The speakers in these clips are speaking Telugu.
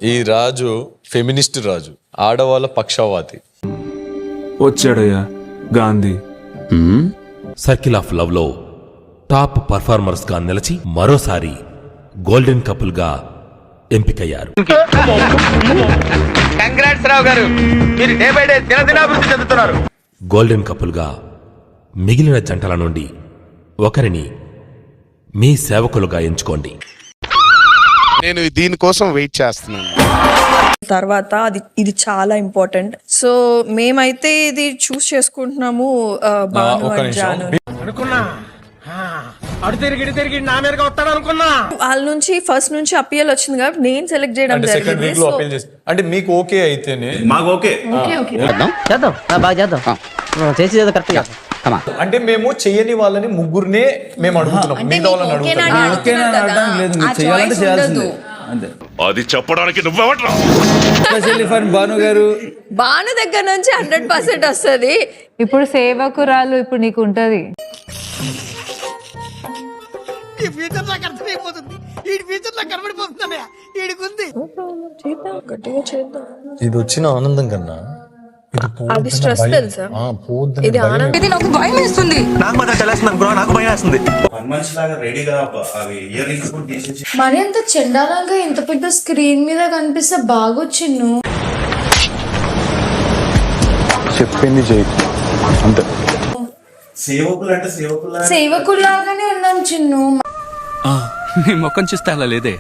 ఈ రాజు ఫెమినిస్ట్ రాజు, ఆడవాళ్ళ పక్షవాతి. వచ్చాడయ్యా గాంధీ. సర్కిల్ ఆఫ్ లవ్ లో టాప్ పర్ఫార్మర్స్ గా నిలిచి మరోసారి గోల్డెన్ కపుల్ గా ఎంపికయ్యారు. గోల్డెన్ కపుల్ గా మిగిలిన జంటల నుండి ఒకరిని మీ సేవకులుగా ఎంచుకోండి. నేను దీనికోసం వెయిట్ చేస్తున్నాను. తర్వాత ఇది చాలా ఇంపార్టెంట్. సో మేమైతే ఇది చూస్ చేసుకుంటున్నాము భాను అండ్ జాను. వాళ్ళ నుంచి ఫస్ట్ నుంచి అప్పీల్ వచ్చింది కాబట్టి నేను సెలెక్ట్ చేయడం జరిగింది. అంటే మీకు ఓకే అయితేనే మాకు ఓకే చేద్దాం, బాగా చేద్దాం, చేసేది కరెక్ట్ గా. అంటే మేము చెయ్యని వాళ్ళని ముగ్గురునే మేము అడుగుతున్నాం, మిగతా వాళ్ళని అడుగుతున్నాం. అది చెప్పడానికి నువ్వెవట్రా? భాను గారు, భాను దగ్గర నుంచి 100% వస్తుంది. ఇప్పుడు సేవకురాలు ఇప్పుడు నీకు ఉంటది. ఇది వచ్చిన ఆనందం కన్నా అది స్ట్రెస్ తెలుసా? ఇది ఆనందం. ఇది నాకు భయం వేస్తుంది. నాకు మాత్రం తెలిసింది, నాకు భయం వేస్తుంది. మనిషిలాగా రెడీగా అవి ఇయర్ రింగ్స్ కూడా తీసేసి మరి అంత చెండాలంగా ఇంత పెద్ద స్క్రీన్ మీద కనిపిస్తే బాగొచ్చిన్ను. చెప్పింది చేయకు అంతే. సేవకులు అంటే సేవకుల్లాగానే ఉన్నాం చిన్ను. నీ ముఖం చూస్తే అలా లేదే.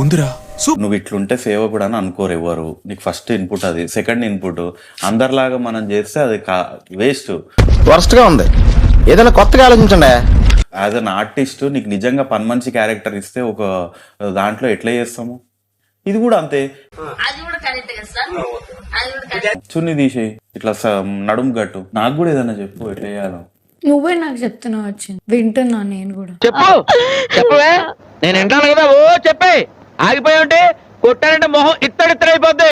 ఉందిరా. నువ్వు ఇట్లుంటే సేవకుడు అని అనుకోరు ఎవరు. నీకు ఫస్ట్ ఇన్పుట్ అది, సెకండ్ ఇన్పుట్ అందరిలాగా మనం చేస్తే అది వేస్ట్, వరస్ట్ గా ఉంది. ఏదైనా కొత్తగా ఆలోచించండి. యాజ్ అన్ ఆర్టిస్ట్ నీకు నిజంగా పని మనిషి క్యారెక్టర్ ఇస్తే ఒక దాంట్లో ఎట్లా చేస్తాము? ఇది కూడా అంతే. చున్ని తీసి ఇట్లా నడుము గట్టు, నాకు కూడా ఏదైనా చెప్పు ఎట్లా చేయాలో. నువ్వే నాకు చెప్తున్నావు వచ్చింది, వింటున్నా నేను కూడా. చెప్పవే, నేను వింటాను కదా. ఓ చెప్పే, ఆగిపోయి ఉంటే కొట్టానంటే మొహం ఇత్తడిత్తడైపోద్ది.